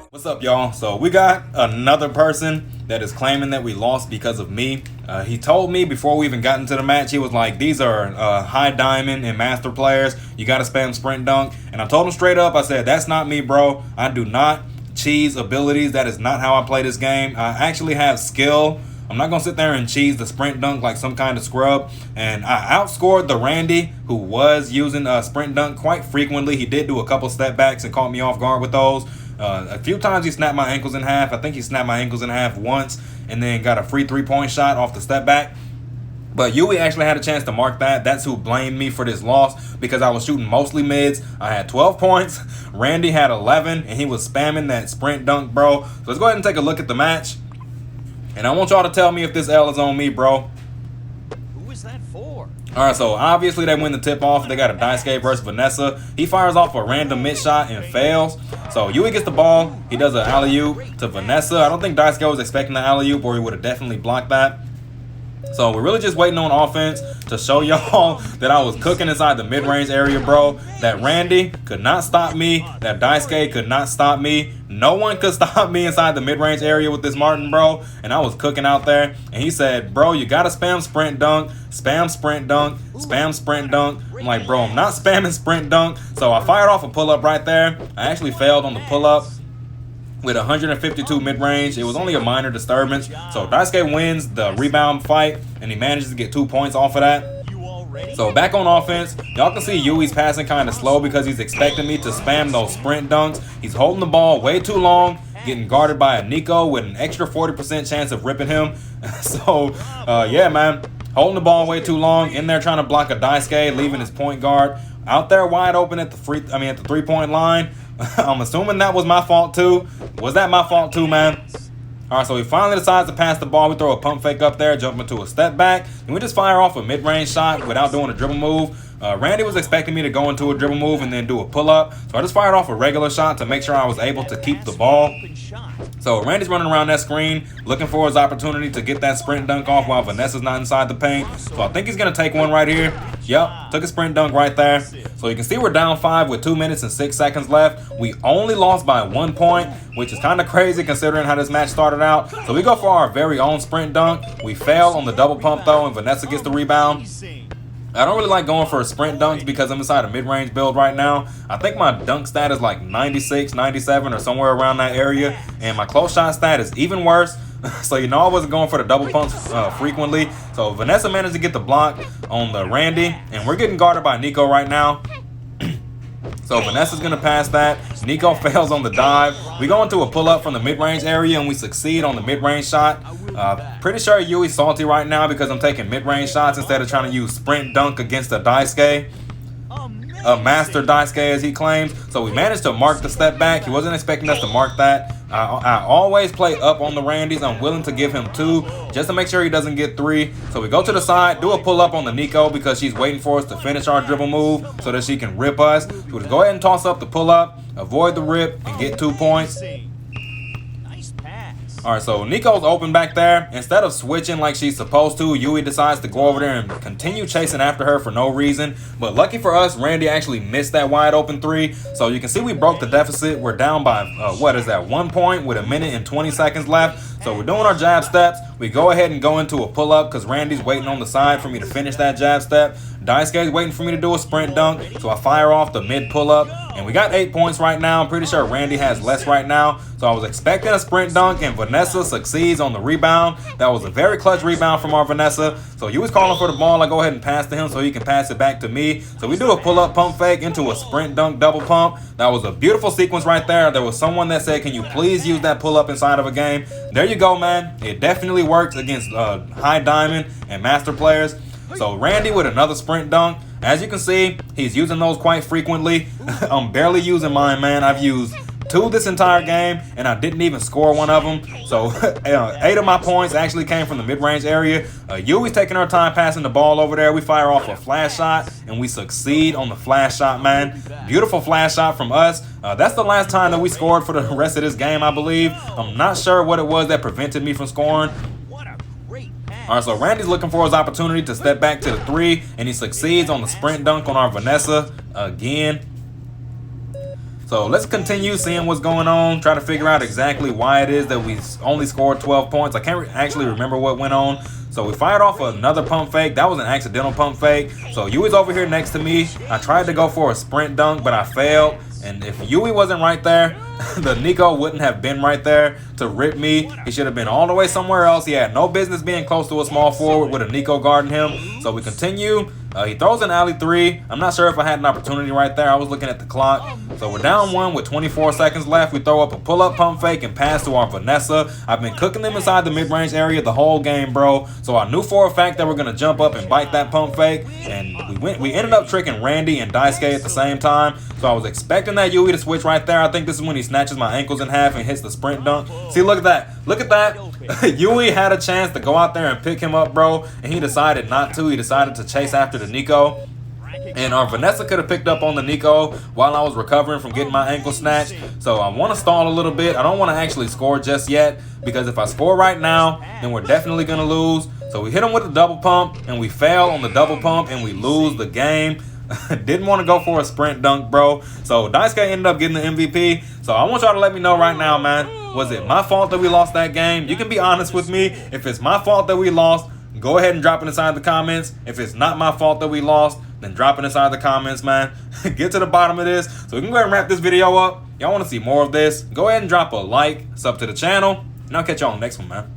What's up, y'all? So we got another person that is claiming that we lost because of me. He told me before we even got into the match, he was like, these are high diamond and master players. You got to spam sprint dunk. And I told him straight up, I said, that's not me, bro. I do not cheese abilities. That is not how I play this game. I actually have skill. I'm not going to sit there and cheese the sprint dunk like some kind of scrub. And I outscored the Randy, who was using a sprint dunk quite frequently. He did do a couple step backs and caught me off guard with those. A few times he snapped my ankles in half. I think he snapped my ankles in half once and then got a free three-point shot off the step back. But Yui actually had a chance to mark that. That's who blamed me for this loss because I was shooting mostly mids. I had 12 points. Randy had 11, and he was spamming that sprint dunk, bro. So let's go ahead and take a look at the match. And I want y'all to tell me if this L is on me, bro. Who is that for? All right, so obviously they win the tip-off. They got a Daisuke versus Vanessa. He fires off a random mid shot and fails. So Yui gets the ball. He does an alley-oop to Vanessa. I don't think Daisuke was expecting the alley-oop, or he would have definitely blocked that. So we're really just waiting on offense to show y'all that I was cooking inside the mid-range area, bro. That Randy could not stop me. That Daisuke could not stop me. No one could stop me inside the mid-range area with this Martin, bro. And I was cooking out there. And he said, bro, you got to spam sprint dunk, spam sprint dunk, spam sprint dunk. I'm like, bro, I'm not spamming sprint dunk. So I fired off a pull-up right there. I actually failed on the pull-up with 152 mid-range. It was only a minor disturbance. So Daisuke wins the rebound fight, and he manages to get 2 points off of that. So back on offense, y'all can see Yui's passing kind of slow because he's expecting me to spam those sprint dunks. He's holding the ball way too long, getting guarded by a Nico with an extra 40% chance of ripping him. So, yeah, man, holding the ball way too long, in there trying to block a Daisuke, leaving his point guard out there wide open at the three-point line. I'm assuming that was my fault too. Was that my fault too, man? All right, so he finally decides to pass the ball. We throw a pump fake up there, jump into a step back, and we just fire off a mid-range shot without doing a dribble move. Randy was expecting me to go into a dribble move and then do a pull-up, so I just fired off a regular shot to make sure I was able to keep the ball. So Randy's running around that screen, looking for his opportunity to get that sprint dunk off while Vanessa's not inside the paint. So I think he's going to take one right here. Yep, took a sprint dunk right there. So you can see we're down 5 with 2 minutes and 6 seconds left. We only lost by 1 point, which is kind of crazy considering how this match started out. So we go for our very own sprint dunk. We fail on the double pump though, and Vanessa gets the rebound. I don't really like going for a sprint dunks because I'm inside a mid-range build right now. I think my dunk stat is like 96, 97 or somewhere around that area. And my close shot stat is even worse. So, you know, I wasn't going for the double pumps frequently. So Vanessa managed to get the block on the Randy. And we're getting guarded by Nico right now. So Vanessa's going to pass that. Nico fails on the dive. We go into a pull-up from the mid-range area, and we succeed on the mid-range shot. Pretty sure Yui's salty right now because I'm taking mid-range shots instead of trying to use sprint dunk against a Daisuke. A master Daisuke, as he claims. So we managed to mark the step back. He wasn't expecting us to mark that. I always play up on the Randys. I'm willing to give him 2 just to make sure he doesn't get 3. So we go to the side, do a pull up on the Nico because she's waiting for us to finish our dribble move so that she can rip us. So we just go ahead and toss up the pull up, avoid the rip, and get 2 points. All right, so Nico's open back there. Instead of switching like she's supposed to, Yui decides to go over there and continue chasing after her for no reason. But lucky for us, Randy actually missed that wide open 3. So you can see we broke the deficit. We're down by, 1 point with 1 minute and 20 seconds left. So we're doing our jab steps. We go ahead and go into a pull-up because Randy's waiting on the side for me to finish that jab step. Daisuke's waiting for me to do a sprint dunk, so I fire off the mid pull-up. And we got 8 points right now. I'm pretty sure Randy has less right now. So I was expecting a sprint dunk, and Vanessa succeeds on the rebound. That was a very clutch rebound from our Vanessa. So you was calling for the ball. I go ahead and pass to him so he can pass it back to me. So we do a pull-up pump fake into a sprint dunk double pump. That was a beautiful sequence right there. There was someone that said, can you please use that pull-up inside of a game? There you go, man. It definitely works against high diamond and master players. So Randy with another sprint dunk. As you can see, he's using those quite frequently. I'm barely using mine, man. I've used 2 this entire game, and I didn't even score one of them. So 8 of my points actually came from the mid-range area. Yui's taking our time passing the ball over there. We fire off a flash shot, and we succeed on the flash shot, man. Beautiful flash shot from us. That's the last time that we scored for the rest of this game, I believe. I'm not sure what it was that prevented me from scoring. What a great pass. All right, so Randy's looking for his opportunity to step back to the 3, and he succeeds on the sprint dunk on our Vanessa again. So let's continue seeing what's going on, try to figure out exactly why it is that we only scored 12 points. I can't actually remember what went on. So we fired off another pump fake. That was an accidental pump fake. So Yui's over here next to me. I tried to go for a sprint dunk, but I failed. And if Yui wasn't right there, the Nico wouldn't have been right there to rip me. He should have been all the way somewhere else. He had no business being close to a small forward with a Nico guarding him. So we continue. He throws an alley 3. I'm not sure if I had an opportunity right there. I was looking at the clock. So we're down 1 with 24 seconds left. We throw up a pull-up pump fake and pass to our Vanessa. I've been cooking them inside the mid-range area the whole game, bro. So I knew for a fact that we're going to jump up and bite that pump fake. And we ended up tricking Randy and Daisuke at the same time. So I was expecting that Yui to switch right there. I think this is when he snatches my ankles in half and hits the sprint dunk. See, look at that. Look at that. Yui had a chance to go out there and pick him up, bro, and he decided not to. He decided to chase after the Nico. And our Vanessa could have picked up on the Nico while I was recovering from getting my ankle snatched. So I want to stall a little bit. I don't want to actually score just yet, because if I score right now, then we're definitely going to lose. So we hit him with a double pump, and we fail on the double pump, and we lose the game. Didn't want to go for a sprint dunk, bro. So Daisuke ended up getting the MVP. So I want y'all to let me know right now, man. Was it my fault that we lost that game? You can be honest with me. If it's my fault that we lost, go ahead and drop it inside the comments. If it's not my fault that we lost, then drop it inside the comments, man. Get to the bottom of this. So we can go ahead and wrap this video up. Y'all want to see more of this? Go ahead and drop a like, sub to the channel, and I'll catch y'all on the next one, man.